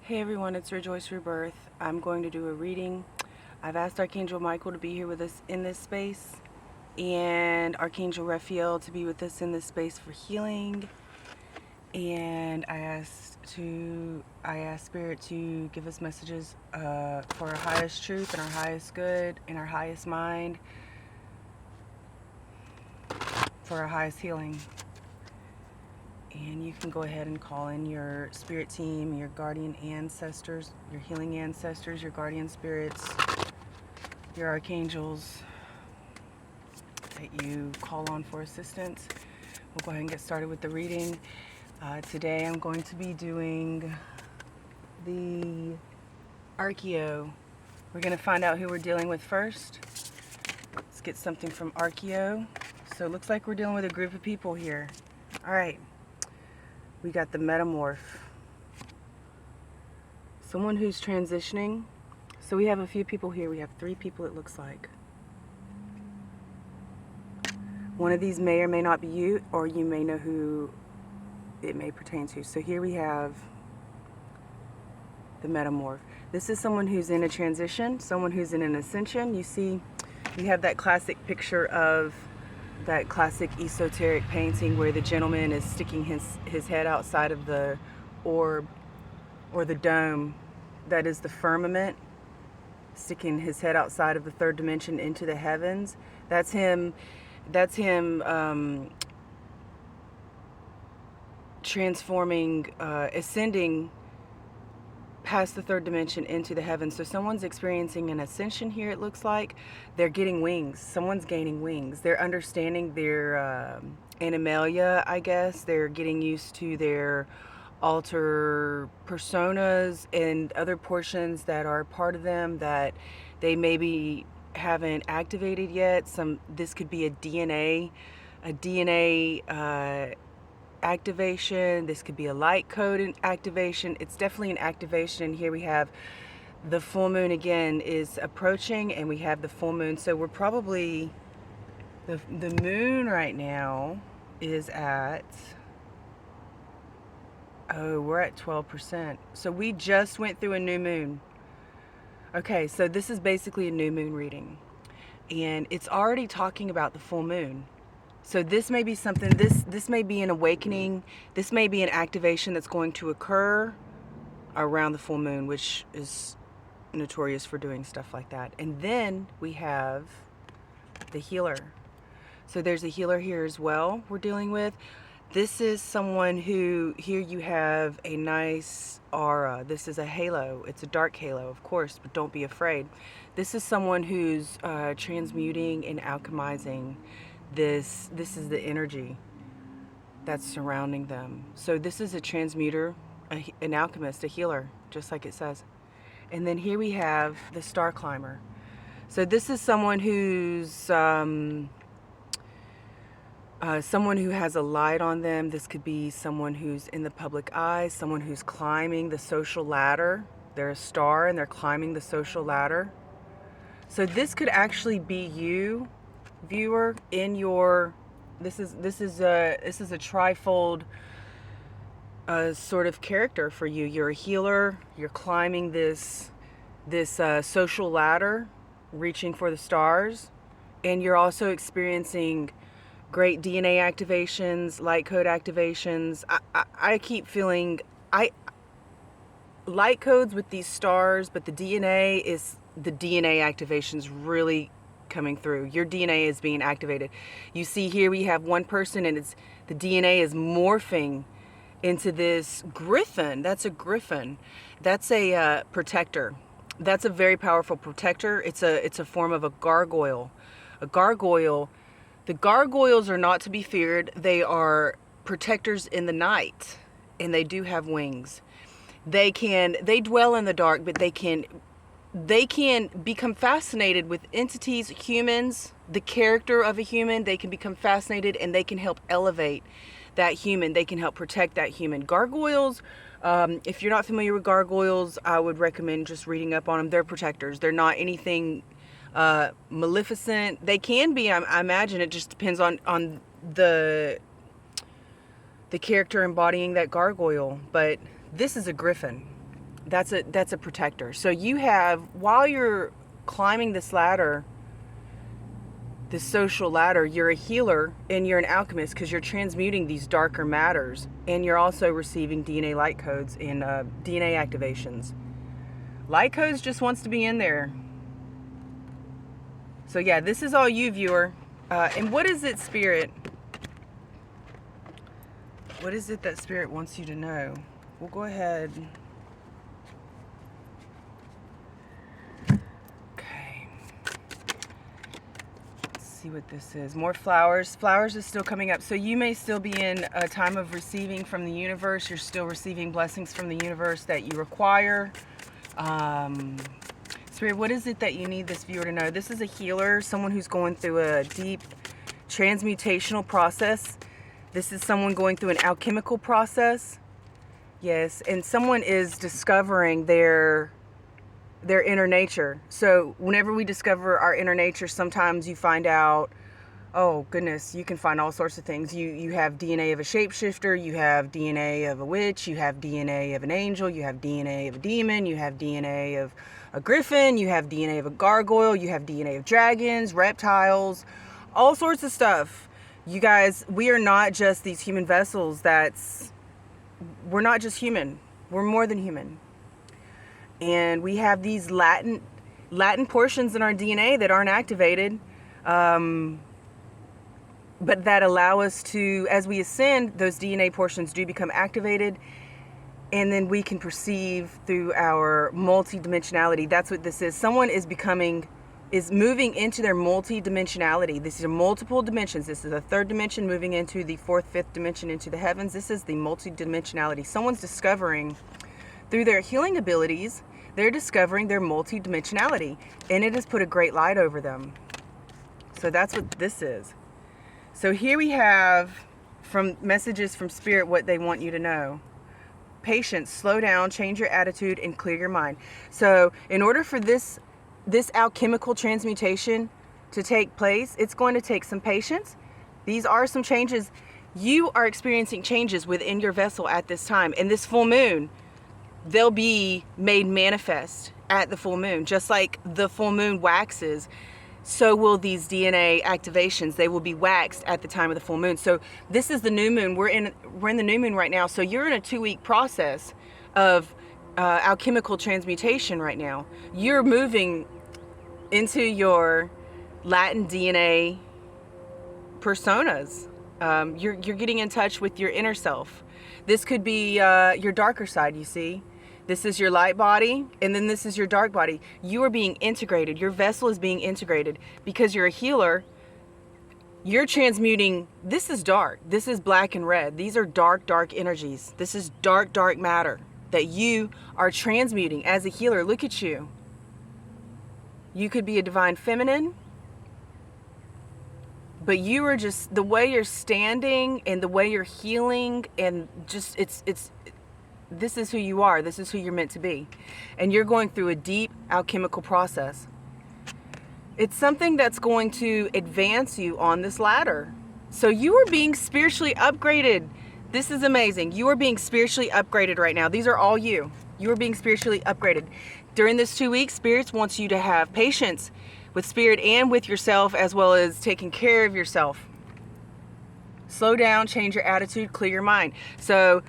Hey everyone, it's Rejoice Rebirth. I'm going to do a reading. I've asked Archangel Michael to be here with us in this space, and Archangel Raphael to be with us in this space for healing. And I asked Spirit to give us messages for our highest truth and our highest good and our highest mind, for our highest healing. And you can go ahead and call in your spirit team, your guardian ancestors, your healing ancestors, your guardian spirits, your archangels that you call on for assistance. We'll go ahead and get started with the reading. Today I'm going to be doing the Archeo. We're going to find out who we're dealing with first. Let's get something from Archeo. So it looks like we're dealing with a group of people here. All right. We got the Metamorph. Someone who's transitioning. So we have a few people here. We have 3 people, it looks like. One of these may or may not be you, or you may know who it may pertain to. So here we have the Metamorph. This is someone who's in a transition, someone who's in an ascension. You see, we have that classic picture of that classic esoteric painting where the gentleman is sticking his head outside of the orb or the dome that is the firmament, sticking his head outside of the 3rd dimension into the heavens. That's him transforming, ascending past the 3rd dimension into the heavens. So someone's experiencing an ascension here, it looks like. They're getting wings. Someone's gaining wings. They're understanding their animalia, I guess. They're getting used to their alter personas and other portions that are part of them that they maybe haven't activated yet. This could be a DNA activation. This could be a light code activation. It's definitely an activation. And here we have the full moon again is approaching, and we have the full moon. So we're probably, the moon right now is at, we're at 12%. So we just went through a new moon. Okay, so this is basically a new moon reading, and it's already talking about the full moon. So this may be something, this may be an awakening, this may be an activation that's going to occur around the full moon, which is notorious for doing stuff like that. And then we have the healer. So there's a healer here as well we're dealing with. This is someone who, here you have a nice aura. This is a halo. It's a dark halo, of course, but don't be afraid. This is someone who's transmuting and alchemizing. This is the energy that's surrounding them. So this is a transmuter, an alchemist, a healer, just like it says. And then here we have the star climber. So this is someone who's someone who has a light on them. This could be someone who's in the public eye, someone who's climbing the social ladder. They're a star and they're climbing the social ladder. So this could actually be you, viewer, in your, this is a trifold sort of character for you. You're a healer, you're climbing this social ladder, reaching for the stars, and you're also experiencing great DNA activations, light code activations. I keep feeling light codes with these stars, but the DNA activations really coming through. Your DNA is being activated. You see here we have one person, and the DNA is morphing into this griffin. That's a griffin. That's a protector. That's a very powerful protector. It's a form of a gargoyle. A gargoyle. The gargoyles are not to be feared. They are protectors in the night, and they do have wings. They dwell in the dark, but they can become fascinated with entities, humans, the character of a human. They can become fascinated, and they can help elevate that human. They can help protect that human. Gargoyles, if you're not familiar with gargoyles, I would recommend just reading up on them. They're protectors. They're not anything maleficent. They can be, I imagine. It just depends on the character embodying that gargoyle. But this is a griffin. That's a protector. So you have, while you're climbing this ladder, this social ladder, you're a healer and you're an alchemist because you're transmuting these darker matters, and you're also receiving DNA light codes and DNA activations. Light codes just wants to be in there. So yeah, this is all you, viewer. And what is it, Spirit? What is it that Spirit wants you to know? We'll go ahead. Okay. Let's see what this is. More flowers. Flowers is still coming up. So you may still be in a time of receiving from the universe. You're still receiving blessings from the universe that you require. Spirit, what is it that you need this viewer to know? This is a healer, someone who's going through a deep transmutational process. This is someone going through an alchemical process. Yes, and someone is discovering their inner nature. So whenever we discover our inner nature, sometimes you find out, oh goodness, you can find all sorts of things. You have DNA of a shapeshifter, you have DNA of a witch, you have DNA of an angel, you have DNA of a demon, you have DNA of a griffin, you have DNA of a gargoyle, you have DNA of dragons, reptiles, all sorts of stuff. You guys, we are not just these human vessels. We're not just human. We're more than human. And we have these latent portions in our DNA that aren't activated, but that allow us to, as we ascend, those DNA portions do become activated, and then we can perceive through our multidimensionality. That's what this is. Someone is moving into their multidimensionality. These are multiple dimensions. This is the third dimension moving into the fourth, fifth dimension, into the heavens. This is the multidimensionality. Someone's discovering through their healing abilities, they're discovering their multidimensionality, and it has put a great light over them. So that's what this is. So here we have from messages from Spirit what they want you to know. Patience, slow down, change your attitude, and clear your mind. So in order for this alchemical transmutation to take place, it's going to take some patience. These are some changes. You are experiencing changes within your vessel at this time. And this full moon, they'll be made manifest at the full moon. Just like the full moon waxes, so will these DNA activations. They will be waxed at the time of the full moon. So this is the new moon. We're in the new moon right now. So you're in a 2-week process of alchemical transmutation right now. You're moving into your Latin DNA personas. You're getting in touch with your inner self. This could be your darker side, you see. This is your light body, and then this is your dark body. You are being integrated. Your vessel is being integrated because you're a healer. You're transmuting. This is dark. This is black and red. These are dark, dark energies. This is dark, dark matter that you are transmuting as a healer. Look at you. You could be a divine feminine, but you are just, the way you're standing and the way you're healing, and just this is who you are. This is who you're meant to be. And you're going through a deep alchemical process. It's something that's going to advance you on this ladder. So you are being spiritually upgraded. This is amazing. You are being spiritually upgraded right now. These are all you. You are being spiritually upgraded. During this 2 weeks, Spirit wants you to have patience with Spirit and with yourself, as well as taking care of yourself. Slow down, change your attitude, clear your mind. So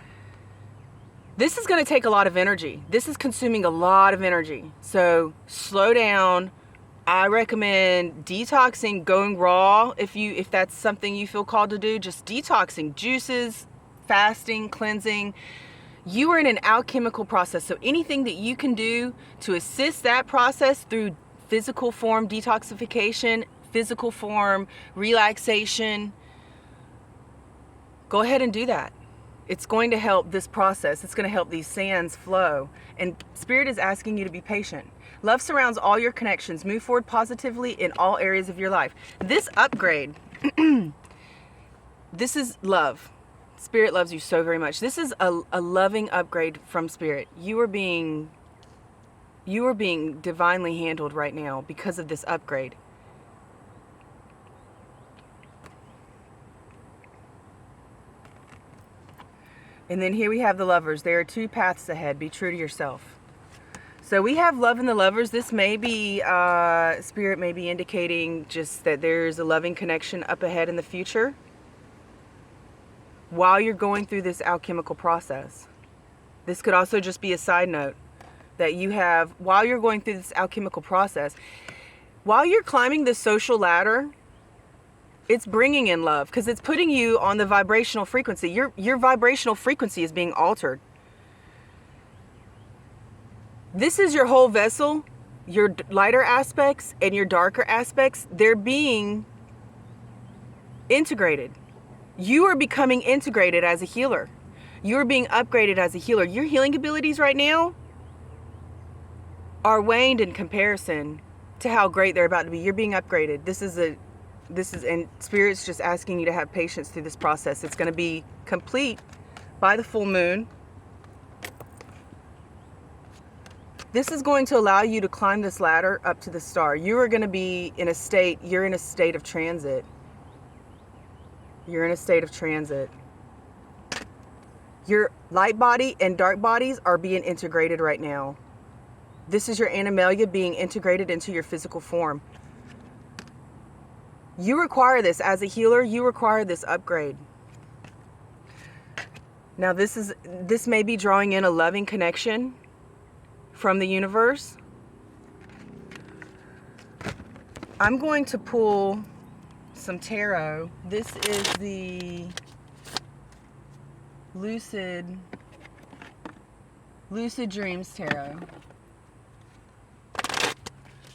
this is going to take a lot of energy. This is consuming a lot of energy. So slow down. I recommend detoxing, going raw if that's something you feel called to do. Just detoxing, juices, fasting, cleansing. You are in an alchemical process. So anything that you can do to assist that process through physical form detoxification, physical form relaxation, go ahead and do that. It's going to help this process. It's going to help these sands flow. And Spirit is asking you to be patient. Love surrounds all your connections. Move forward positively in all areas of your life. This upgrade, this is love. Spirit loves you so very much. This is a loving upgrade from Spirit. You are being divinely handled right now because of this upgrade. And then here we have the Lovers. There are 2 paths ahead. Be true to yourself. So we have love in the lovers. This may be, Spirit may be indicating just that there's a loving connection up ahead in the future while you're going through this alchemical process. This could also just be a side note that you have while you're going through this alchemical process. While you're climbing the social ladder, it's bringing in love because it's putting you on the vibrational frequency. Your vibrational frequency is being altered. This is your whole vessel, your lighter aspects and your darker aspects. They're being integrated. You are becoming integrated as a healer. You're being upgraded as a healer. Your healing abilities right now are waned in comparison to how great they're about to be. You're being upgraded. And Spirit's just asking you to have patience through this process. It's going to be complete by the full moon. This is going to allow you to climb this ladder up to the star. You are going to be in a state, you're in a state of transit. You're in a state of transit. Your light body and dark bodies are being integrated right now. This is your animalia being integrated into your physical form. You require this as a healer. You require this upgrade. Now this may be drawing in a loving connection from the universe. I'm going to pull some tarot. This is the Lucid Dreams Tarot.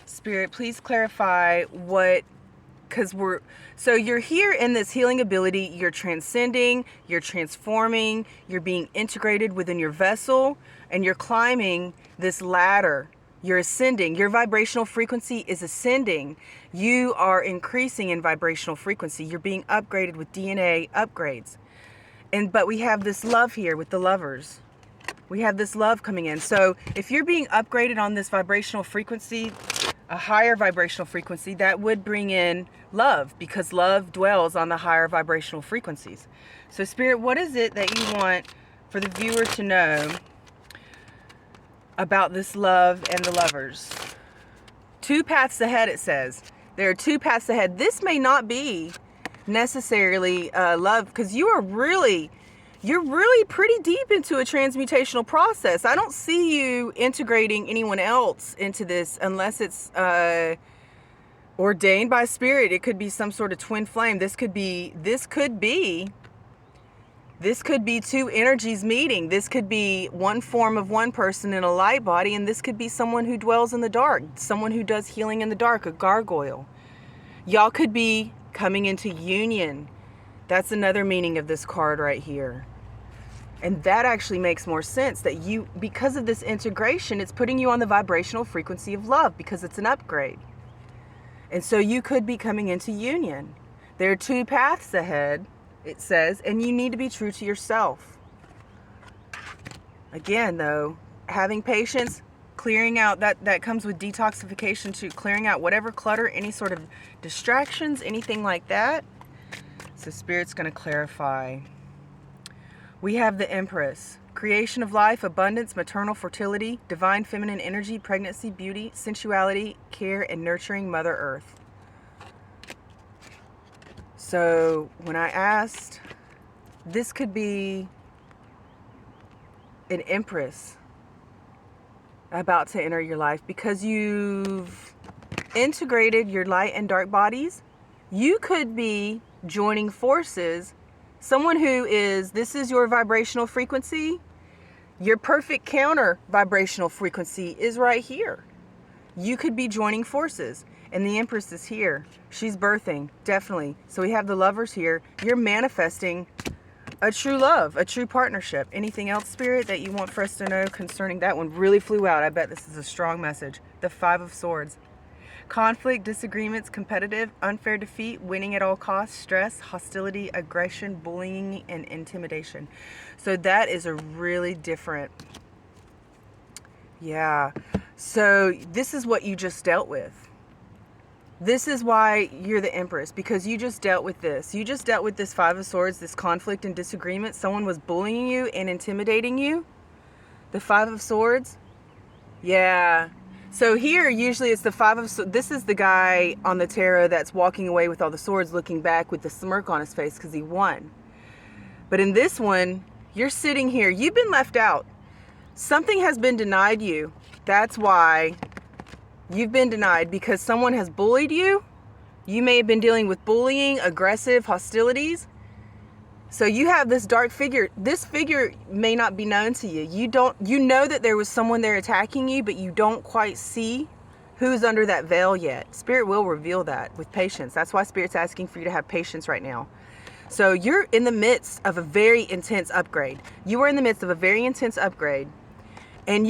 Spirit, please clarify what, so you're here in this healing ability, you're transcending, you're transforming, you're being integrated within your vessel, and you're climbing this ladder. You're ascending. Your vibrational frequency is ascending. You are increasing in vibrational frequency. You're being upgraded with DNA upgrades. But we have this love here with the lovers. We have this love coming in. So if you're being upgraded on this vibrational frequency, a higher vibrational frequency, that would bring in love, because love dwells on the higher vibrational frequencies. So Spirit, what is it that you want for the viewer to know about this love and the lovers? 2 paths ahead, it says. There are 2 paths ahead. This may not be necessarily love, because you're really pretty deep into a transmutational process. I don't see you integrating anyone else into this unless it's ordained by Spirit. It could be some sort of twin flame. This could be 2 energies meeting. This could be one form of one person in a light body, and this could be someone who dwells in the dark, someone who does healing in the dark, a gargoyle. Y'all could be coming into union. That's another meaning of this card right here. And that actually makes more sense, that you, because of this integration, it's putting you on the vibrational frequency of love, because it's an upgrade. And so you could be coming into union. There are 2 paths ahead, it says, and you need to be true to yourself. Again, though, having patience, clearing out, that comes with detoxification too, clearing out whatever clutter, any sort of distractions, anything like that. So Spirit's going to clarify. We have the Empress. Creation of life, abundance, maternal fertility, divine feminine energy, pregnancy, beauty, sensuality, care, and nurturing Mother Earth. So when I asked, this could be an Empress about to enter your life, because you've integrated your light and dark bodies. You could be joining forces. Someone who is, this is your vibrational frequency. Your perfect counter vibrational frequency is right here. You could be joining forces. And the Empress is here. She's birthing, definitely. So we have the lovers here. You're manifesting a true love, a true partnership. Anything else, Spirit, that you want for us to know concerning that one? Really flew out. I bet this is a strong message. The 5 of Swords. Conflict, disagreements, competitive, unfair defeat, winning at all costs, stress, hostility, aggression, bullying, and intimidation. So that is a really different, yeah. So this is what you just dealt with. This is why you're the Empress, because you just dealt with this. You just dealt with this 5 of Swords, this conflict and disagreement. Someone was bullying you and intimidating you. The 5 of Swords. Yeah. So here, usually it's the Five of Swords. This is the guy on the tarot that's walking away with all the swords, looking back with the smirk on his face because he won. But in this one, you're sitting here. You've been left out. Something has been denied you. That's why you've been denied, because someone has bullied you. You may have been dealing with bullying, aggressive, hostilities. So you have this dark figure. This figure may not be known to you. You know that there was someone there attacking you, but you don't quite see who's under that veil yet. Spirit will reveal that with patience. That's why Spirit's asking for you to have patience right now. So you're in the midst of a very intense upgrade. You are in the midst of a very intense upgrade. And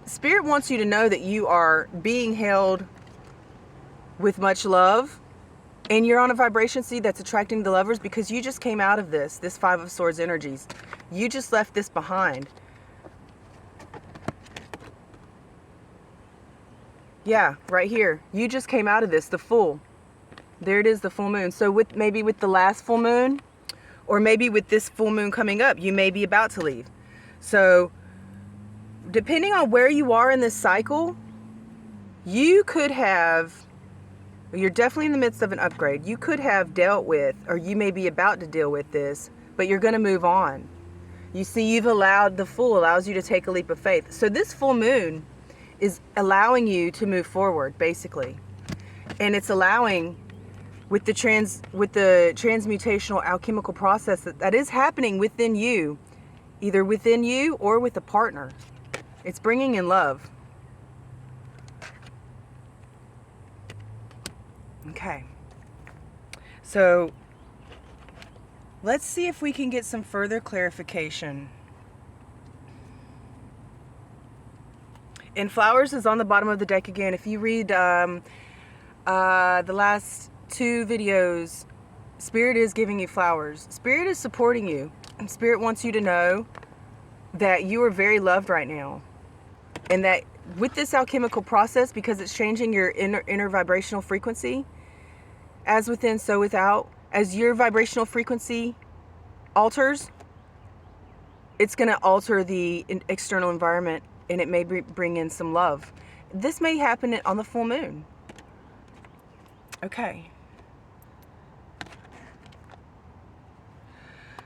Spirit wants you to know that you are being held with much love. And you're on a vibration seed that's attracting the lovers, because you just came out of this Five of Swords energies. You just left this behind. Yeah, right here. You just came out of this, the Fool. There it is, the full moon. So maybe with the last full moon, or maybe with this full moon coming up, you may be about to leave. So depending on where you are in this cycle, you could have... You're definitely in the midst of an upgrade. You could have dealt with, or you may be about to deal with this, but you're going to move on. You see, you've allowed, the Fool allows you to take a leap of faith. So this full moon is allowing you to move forward, basically. And it's allowing, with the transmutational alchemical process that is happening within you, either within you or with a partner. It's bringing in love. Okay, so let's see if we can get some further clarification. And flowers is on the bottom of the deck again. If you read the last two videos, Spirit is giving you flowers. Spirit is supporting you. And Spirit wants you to know that you are very loved right now. And that with this alchemical process, because it's changing your inner vibrational frequency, as within, so without, as your vibrational frequency alters, it's going to alter the external environment, and it may bring in some love. This may happen on the full moon. Okay.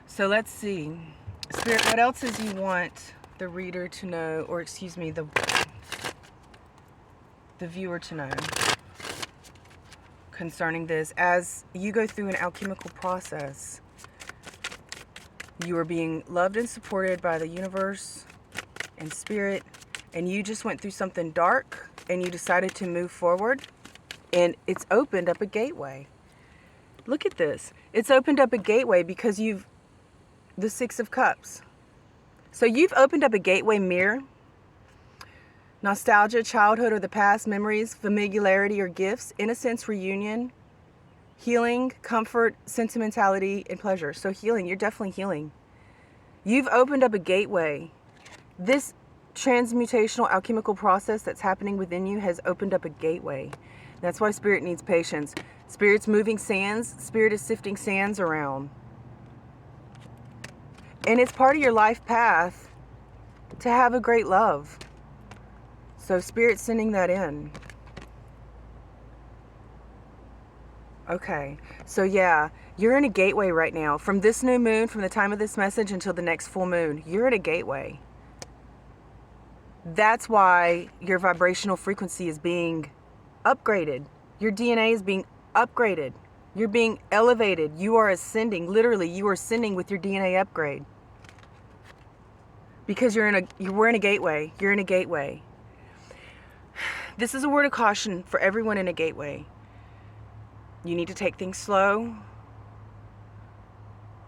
So let's see. Spirit, what else is you want the reader to know, or excuse me, the viewer to know concerning this? As you go through an alchemical process, you are being loved and supported by the universe and Spirit, and you just went through something dark and you decided to move forward, and it's opened up a gateway. Look at this. It's opened up a gateway because the Six of Cups. So you've opened up a gateway mirror. Nostalgia, childhood or the past, memories, familiarity or gifts, innocence, reunion, healing, comfort, sentimentality, and pleasure. So healing, you're definitely healing. You've opened up a gateway. This transmutational alchemical process that's happening within you has opened up a gateway. That's why Spirit needs patience. Spirit's moving sands. Spirit is sifting sands around. And it's part of your life path to have a great love. So Spirit's sending that in. Okay, so yeah, you're in a gateway right now. From this new moon, from the time of this message until the next full moon, you're in a gateway. That's why your vibrational frequency is being upgraded. Your DNA is being upgraded. You're being elevated. You are ascending. Literally, you are ascending with your DNA upgrade. Because we're in a gateway. You're in a gateway. This is a word of caution for everyone in a gateway. You need to take things slow.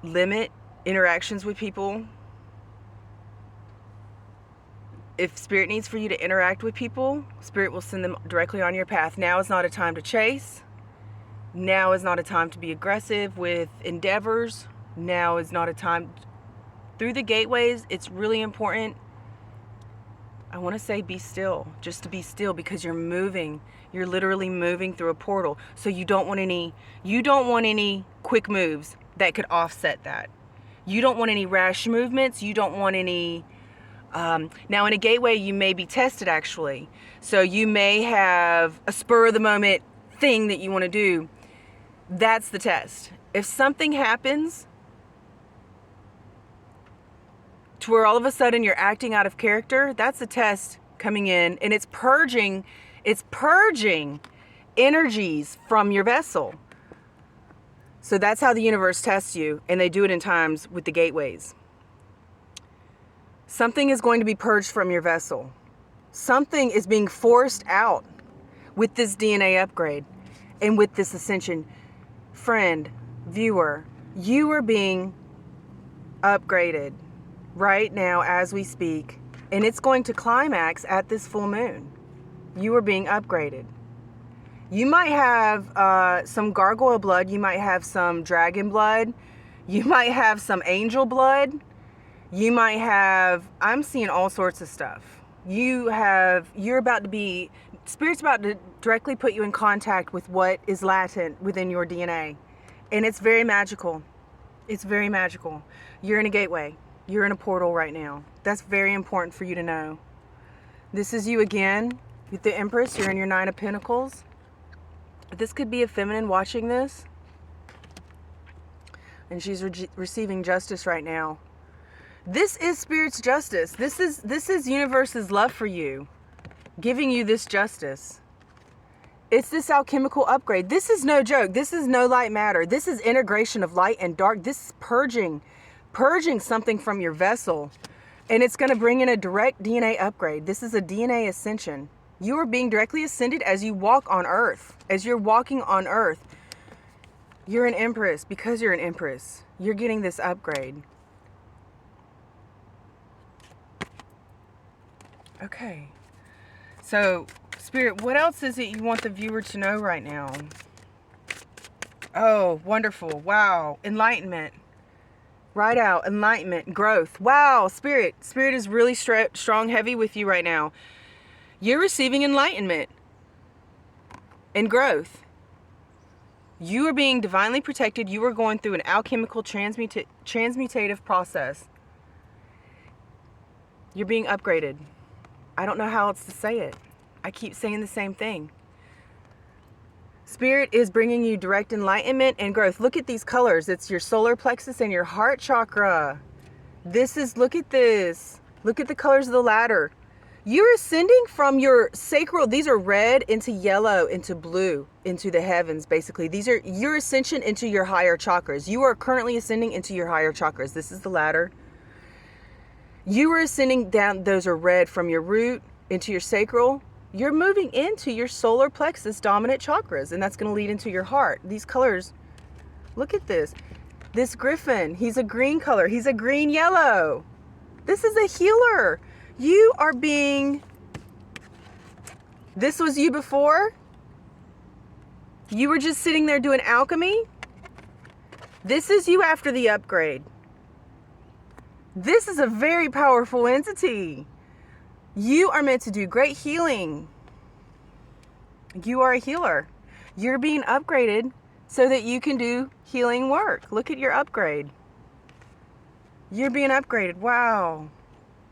Limit interactions with people. If Spirit needs for you to interact with people, Spirit will send them directly on your path. Now is not a time to chase. Now is not a time to be aggressive with endeavors. Now is not a time. Through the gateways, it's really important. I want to say be still, just to be still, because you're moving. You're literally moving through a portal. So you don't want any quick moves that could offset that. You don't want any rash movements. You don't want any Now in a gateway, you may be tested actually. So you may have a spur of the moment thing that you want to do. That's the test. If something happens to where all of a sudden you're acting out of character, that's the test coming in, and it's purging energies from your vessel. So that's how the universe tests you, and they do it in times with the gateways. Something is going to be purged from your vessel. Something is being forced out with this DNA upgrade and with this ascension. Friend, viewer, you are being upgraded right now as we speak, and it's going to climax at this full moon. You are being upgraded. You might have some gargoyle blood, you might have some dragon blood, you might have some angel blood, you might have, I'm seeing all sorts of stuff. You're about to be, Spirit's about to directly put you in contact with what is latent within your DNA. And it's very magical. It's very magical. You're in a gateway. You're in a portal right now. That's very important for you to know. This is you again with the Empress. You're in your Nine of Pentacles. This could be a feminine watching this. And she's receiving justice right now. This is Spirit's justice. This is universe's love for you, giving you this justice. It's this alchemical upgrade. This is no joke. This is no light matter. This is integration of light and dark. This is purging something from your vessel. And it's going to bring in a direct DNA upgrade. This is a DNA ascension. You are being directly ascended as you walk on earth. As you're walking on earth. You're an Empress. Because you're an Empress, you're getting this upgrade. Okay. So, Spirit, what else is it you want the viewer to know right now? Oh, wonderful. Wow. Enlightenment. Right out. Enlightenment. Growth. Wow. Spirit. Spirit is really strong, heavy with you right now. You're receiving enlightenment and growth. You are being divinely protected. You are going through an alchemical transmutative process. You're being upgraded. I don't know how else to say it. I keep saying the same thing. Spirit is bringing you direct enlightenment and growth. Look at these colors. It's your solar plexus and your heart chakra. Look at this. Look at the colors of the ladder. You're ascending from your sacral. These are red into yellow, into blue, into the heavens, basically. These are your ascension into your higher chakras. You are currently ascending into your higher chakras. This is the ladder. You are ascending down, those are red, from your root into your sacral. You're moving into your solar plexus dominant chakras, and that's going to lead into your heart. These colors, look at this. This griffin, he's a green color. He's a green yellow. This is a healer. You are being, this was you before. You were just sitting there doing alchemy. This is you after the upgrade. This is a very powerful entity. You are meant to do great healing. You are a healer. You're being upgraded so that you can do healing work. Look at your upgrade. You're being upgraded. Wow.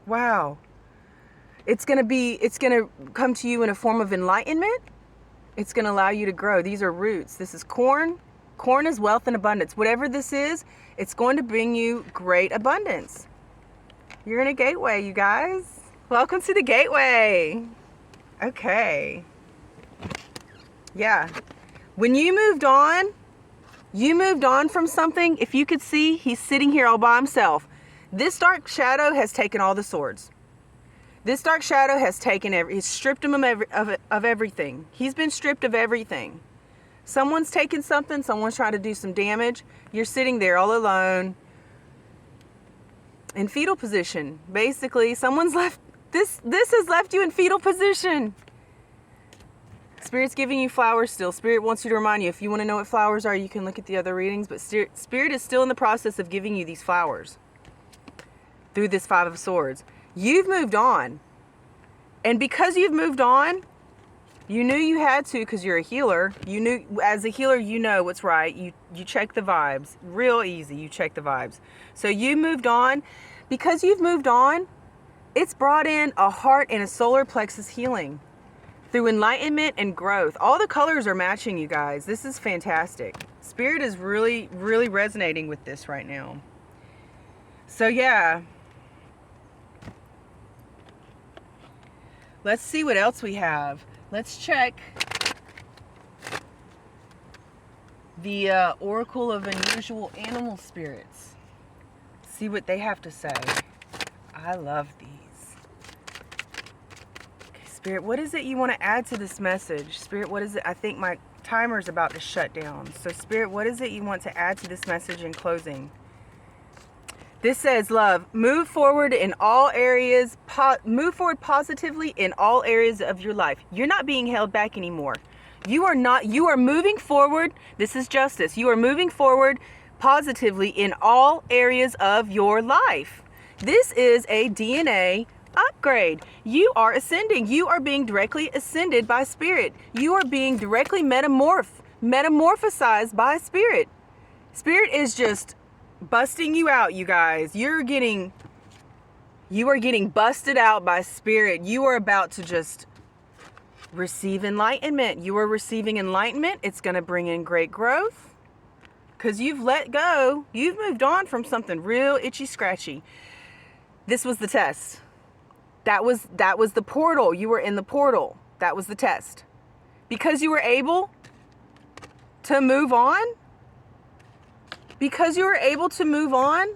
Wow. It's going to come to you in a form of enlightenment. It's going to allow you to grow. These are roots. This is corn. Corn is wealth and abundance. Whatever this is, it's going to bring you great abundance. You're in a gateway, you guys. Welcome to the gateway. Okay. Yeah. When you moved on from something. If you could see, he's sitting here all by himself. This dark shadow has taken all the swords. This dark shadow has taken he's stripped him of everything. He's been stripped of everything. Someone's taken something, someone's trying to do some damage. You're sitting there all alone in fetal position. Basically, someone's left, this has left you in fetal position. Spirit's giving you flowers still. Spirit wants you to remind you, if you want to know what flowers are, you can look at the other readings, but Spirit is still in the process of giving you these flowers through this Five of Swords. You've moved on. And because you've moved on, you knew you had to, because you're a healer. You knew, as a healer, you know what's right. You check the vibes. Real easy, you check the vibes. So you moved on. Because you've moved on, It's brought in a heart and a solar plexus healing through enlightenment and growth. All the colors are matching, you guys. This is fantastic. Spirit is really, really resonating with this right now. So yeah. Let's see what else we have. Let's check the Oracle of Unusual Animal Spirits. See what they have to say. I love these. Okay, Spirit, what is it you want to add to this message? Spirit, what is it? I think my timer's about to shut down. So Spirit, what is it you want to add to this message in closing? This says, love, move forward in all areas, move forward positively in all areas of your life. You're not being held back anymore. You are moving forward. This is justice. You are moving forward positively in all areas of your life. This is a DNA upgrade. You are ascending. You are being directly ascended by Spirit. You are being directly metamorphosized by Spirit. Spirit is just busting you out, you guys. You are getting busted out by Spirit. You are about to just receive enlightenment. You are receiving enlightenment. It's going to bring in great growth because you've let go. You've moved on from something real itchy scratchy. This was the test. That was the portal. You were in the portal. That was the test. Because you were able to move on. Because you were able to move on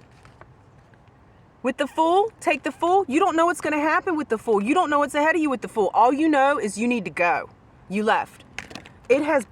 with the Fool, take the Fool. You don't know what's going to happen with the Fool. You don't know what's ahead of you with the Fool. All you know is you need to go. You left. It has